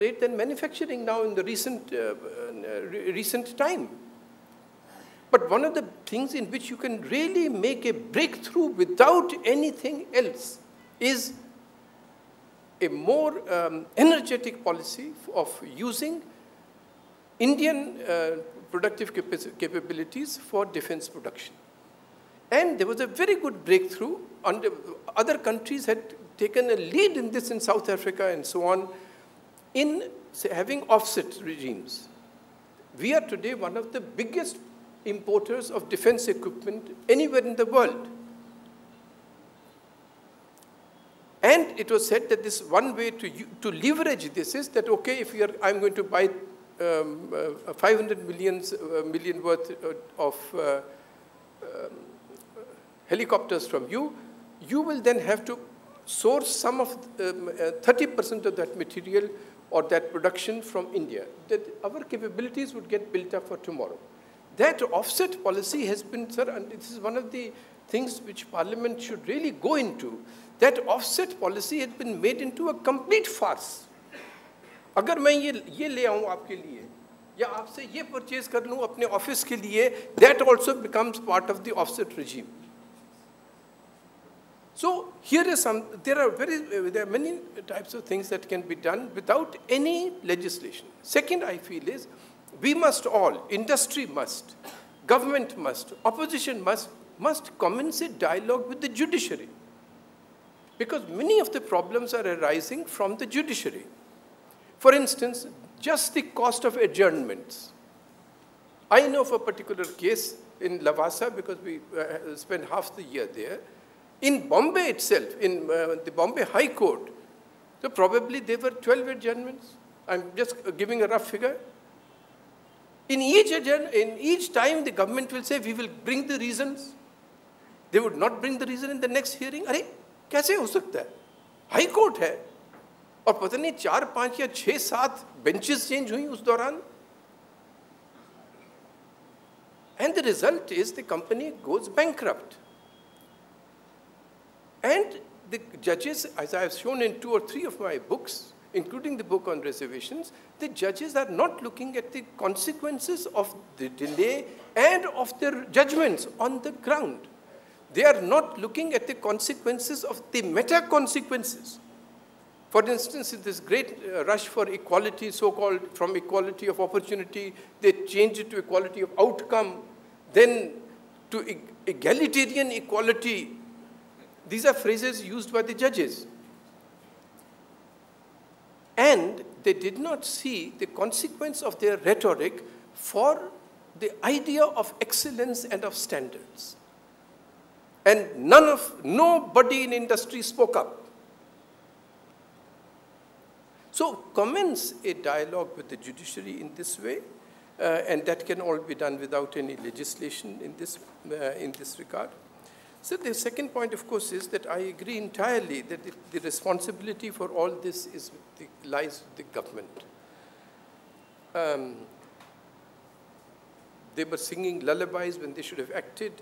rate than manufacturing now in the recent time. But one of the things in which you can really make a breakthrough without anything else is a more energetic policy of using Indian productive capabilities for defense production. And there was a very good breakthrough. Other countries had taken a lead in this in South Africa and so on, in having offset regimes. We are today one of the biggest importers of defense equipment anywhere in the world. And it was said that this one way to leverage this is that, okay, if I'm going to buy 500 million worth of helicopters from you, you will then have to source some of 30% of that material or that production from India, that our capabilities would get built up for tomorrow. That offset policy has been, sir, and this is one of the things which Parliament should really go into. That offset policy had been made into a complete farce. अगर मैं ये ले आऊँ आपके लिए, या आपसे ये purchase कर लूँ अपने office के लिए, that also becomes part of the offset regime. So here is there are many types of things that can be done without any legislation. Second, I feel is, we must all, industry must, government must, opposition must commence a dialogue with the judiciary. Because many of the problems are arising from the judiciary. For instance, just the cost of adjournments. I know of a particular case in Lavasa, because we spent half the year there. In Bombay itself, in the Bombay High Court, so probably there were 12 adjournments. I'm just giving a rough figure. In each time, the government will say, we will bring the reasons. They would not bring the reason in the next hearing. अरे कैसे हो सकता है? High Court है, और पता नहीं 4, 5 या 6, 7 benches change हुई उस दौरान. And the result is the company goes bankrupt. And the judges, as I have shown in 2 or 3 of my books, including the book on reservations, the judges are not looking at the consequences of the delay and of their judgments on the ground. They are not looking at the consequences of the meta-consequences. For instance, in this great rush for equality, so-called from equality of opportunity, they change it to equality of outcome, then to egalitarian equality. These are phrases used by the judges. And they did not see the consequence of their rhetoric for the idea of excellence and of standards. And nobody in industry spoke up. So commence a dialogue with the judiciary in this way, and that can all be done without any legislation in this regard. So the second point, of course, is that I agree entirely that the responsibility for all this lies with the government. They were singing lullabies when they should have acted.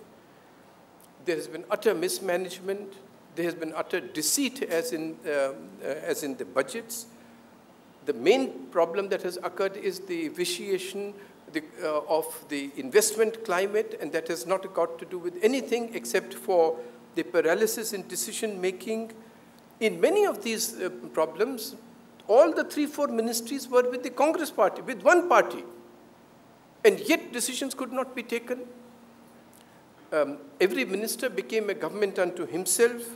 There has been utter mismanagement. There has been utter deceit, as in the budgets. The main problem that has occurred is the vitiation of the investment climate, and that has not got to do with anything except for the paralysis in decision-making. In many of these problems, all the 3-4 ministries were with the Congress party, with one party, and yet decisions could not be taken. Every minister became a government unto himself,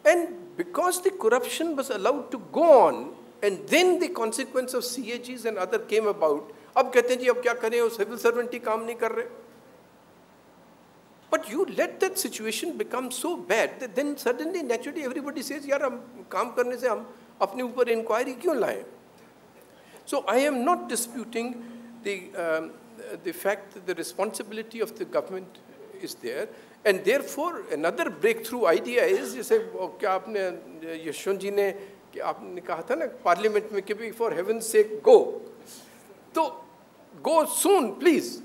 and because the corruption was allowed to go on, and then the consequence of CAGs and other came about, अब कहते हैं जी अब क्या करें, वो civil servant ही काम नहीं कर रहे. But you let that situation become so bad that then suddenly, naturally, everybody says, यार हम काम करने से हम अपने ऊपर inquiry क्यों लाएं? So I am not disputing the fact that the responsibility of the government is there, and therefore another breakthrough idea is, जैसे क्या आपने यशवंत जी ने आपने कहा था ना पार्लियामेंट में कि for heaven's sake go. So, go soon, please.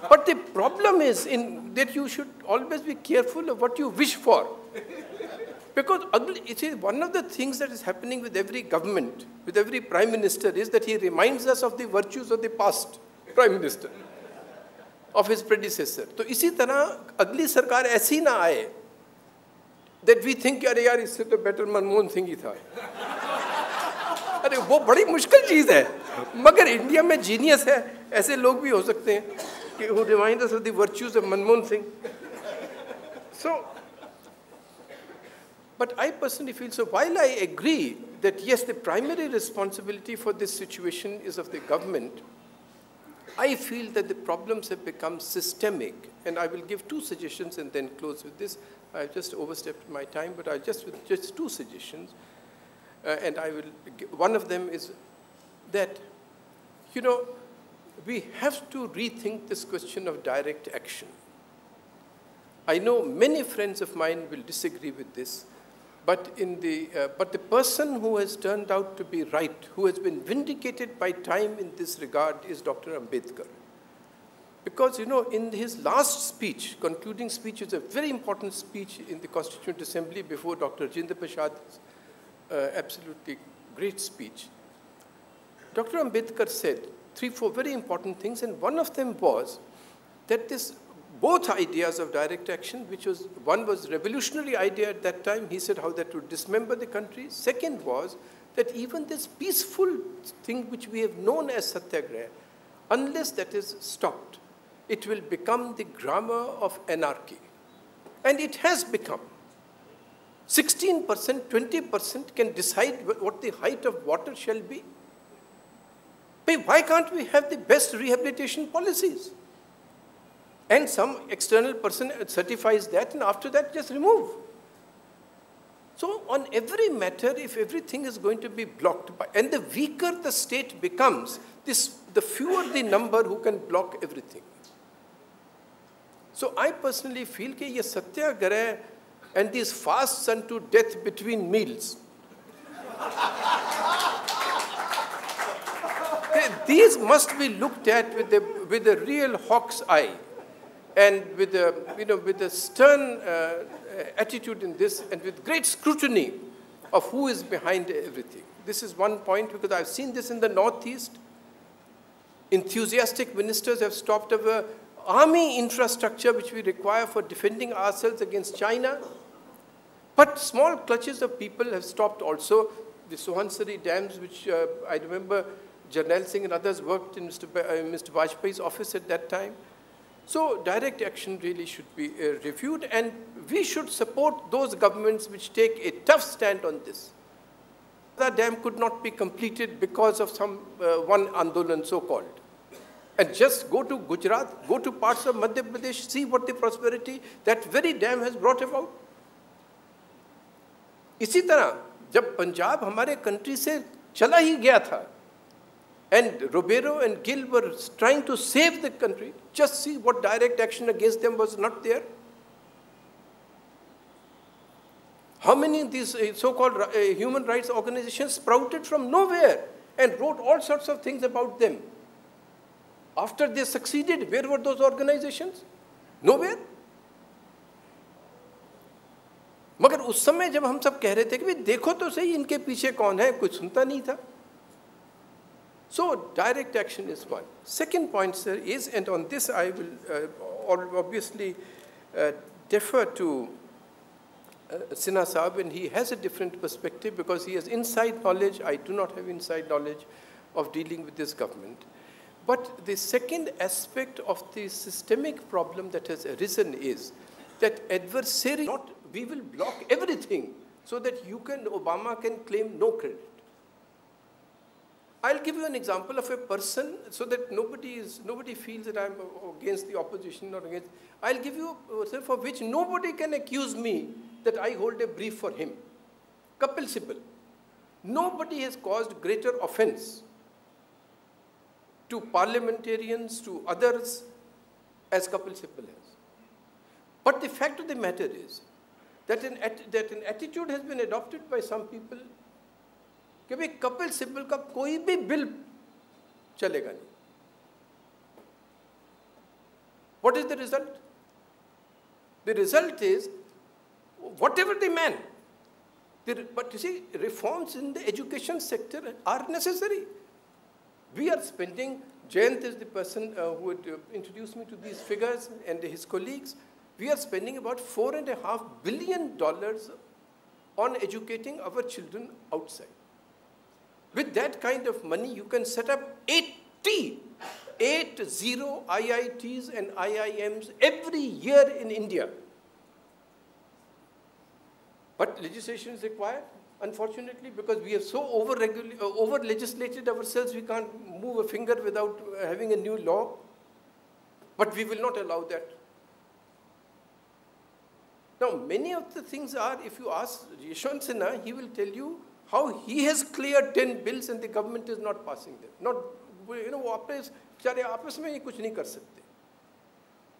But the problem is that you should always be careful of what you wish for. Because it is one of the things that is happening with every government, with every prime minister, is that he reminds us of the virtues of the past prime minister, of his predecessor. So इसी तरह अगली सरकार ऐसी ना आए that we think अरे यार इससे तो better मनमोहन सिंह ही था. अरे वो बड़ी मुश्किल चीज़ है, मगर इंडिया में जीनियस है, ऐसे लोग भी हो सकते हैं कि who remind us of the virtues of Manmohan Singh. So, but I personally feel, so while I agree that yes, the primary responsibility for this situation is of the government, I feel that the problems have become systemic, and I will give two suggestions and then close with this. I've just overstepped my time, but I'll just two suggestions, and I will. One of them is that, you know, we have to rethink this question of direct action. I know many friends of mine will disagree with this, but the person who has turned out to be right, who has been vindicated by time in this regard, is Dr. Ambedkar. Because, you know, in his last speech, concluding speech, is a very important speech in the Constituent Assembly before Dr. Rajendra Prasad's absolutely great speech. Dr. Ambedkar said 3-4 very important things, and one of them was that both ideas of direct action, one was revolutionary idea at that time, he said how that would dismember the country. Second was that even this peaceful thing which we have known as satyagraha, unless that is stopped, it will become the grammar of anarchy. And it has become. 16%, 20% can decide what the height of water shall be. But why can't we have the best rehabilitation policies? And some external person certifies that, and after that just remove. So on every matter, if everything is going to be blocked, and the weaker the state becomes, the fewer the number who can block everything. So I personally feel that this satyagraha and these fasts unto death between meals, these must be looked at with a real hawk's eye, and with a stern attitude in this, and with great scrutiny of who is behind everything. This is one point, because I've seen this in the Northeast. Enthusiastic ministers have stopped our army infrastructure which we require for defending ourselves against China. But small clutches of people have stopped also the Suhansari dams, which I remember Jarnail Singh and others worked in Mr. Vajpayee's office at that time. So direct action really should be reviewed, and we should support those governments which take a tough stand on this. The dam could not be completed because of some one Andolan so-called. And just go to Gujarat, go to parts of Madhya Pradesh, see what the prosperity that very dam has brought about. इसी तरह जब पंजाब हमारे country से चला ही गया था, and Robero and Gill were trying to save the country, just see what direct action against them was not there. How many of these so-called human rights organizations sprouted from nowhere and wrote all sorts of things about them? After they succeeded, where were those organizations? Nowhere. मगर उस समय जब हम सब कह रहे थे कि देखो तो सही इनके पीछे कौन है, कोई सुनता नहीं था. So direct action is one. Second point, sir, is, and on this I will obviously defer to Sinha Saab, and he has a different perspective because he has inside knowledge. I do not have inside knowledge of dealing with this government. But the second aspect of the systemic problem that has arisen is that adversary, we will block everything so that Obama can claim no credit. I'll give you an example of a person so that nobody feels that I'm against the opposition or against. I'll give you a person for which nobody can accuse me that I hold a brief for him. Kapil Sibal. Nobody has caused greater offense to parliamentarians, to others, as Kapil Sibal has. But the fact of the matter is that an attitude has been adopted by some people कि भाई कपिल सिब्बल का कोई भी bill चलेगा नहीं. What is the result? The result is, whatever the man, But you see, reforms in the education sector are necessary. We are spending, Jayant is the person who would introduce me to these figures, and his colleagues. We are spending about $4.5 billion on educating our children outside. With that kind of money, you can set up 80 IITs and IIMs every year in India. But legislation is required, unfortunately, because we have so over-legislated ourselves, we can't move a finger without having a new law. But we will not allow that. Now, many of the things are, if you ask Yashwant Sinha, he will tell you how he has cleared 10 bills and the government is not passing them. Not, you know,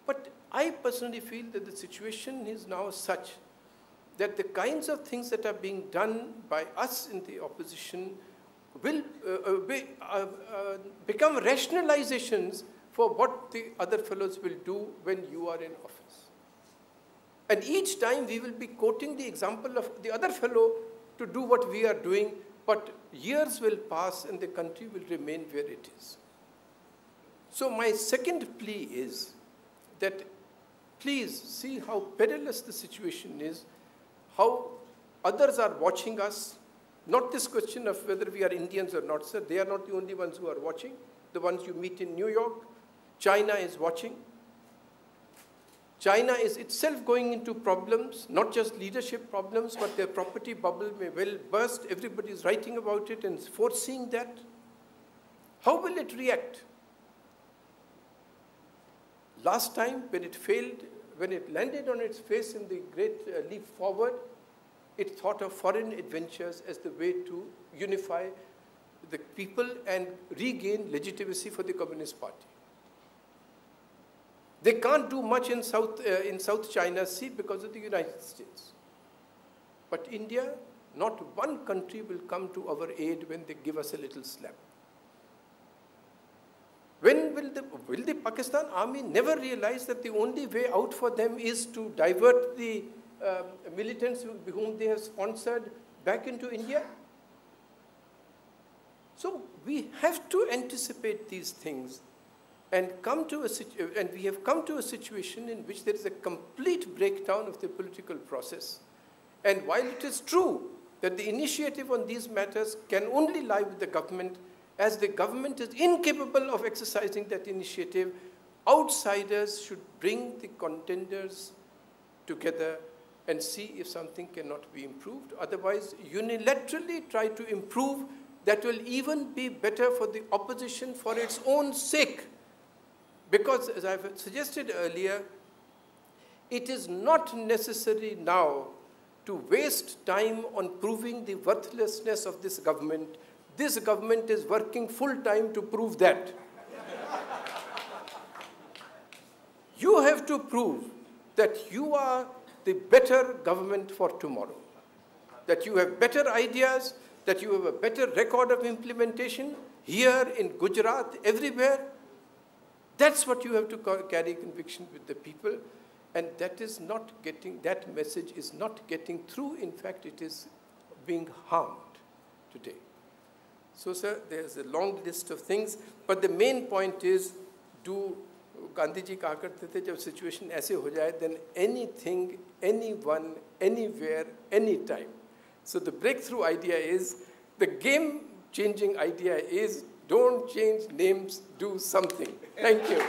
but I personally feel that the situation is now such that the kinds of things that are being done by us in the opposition will become rationalizations for what the other fellows will do when you are in office. And each time we will be quoting the example of the other fellow to do what we are doing, but years will pass and the country will remain where it is. So my second plea is that please see how perilous the situation is, how others are watching us. Not this question of whether we are Indians or not, sir. They are not the only ones who are watching. The ones you meet in New York. China is watching. China is itself going into problems, not just leadership problems, but their property bubble may well burst. Everybody is writing about it and foreseeing that. How will it react? Last time, when it failed, when it landed on its face in the great leap forward, it thought of foreign adventures as the way to unify the people and regain legitimacy for the Communist Party. They can't do much in South China Sea because of the United States. But India, not one country will come to our aid when they give us a little slap. When will the Pakistan army never realize that the only way out for them is to divert the militants whom they have sponsored back into India? So we have to anticipate these things and we have come to a situation in which there is a complete breakdown of the political process. And while it is true that the initiative on these matters can only lie with the government, as the government is incapable of exercising that initiative, outsiders should bring the contenders together and see if something cannot be improved. Otherwise, unilaterally try to improve, that will even be better for the opposition for its own sake. Because, as I've suggested earlier, it is not necessary now to waste time on proving the worthlessness of this government. This government is working full-time to prove that. You have to prove that you are the better government for tomorrow, that you have better ideas, that you have a better record of implementation here in Gujarat, everywhere. That's what you have to carry conviction with the people, and that message is not getting through. In fact, it is being harmed today. So, sir, there's a long list of things, but the main point is, Gandhi ji kaha karte the, jab situation aise ho jaye, then anything, anyone, anywhere, anytime. So the breakthrough idea is, the game-changing idea is, don't change names, do something. Thank you.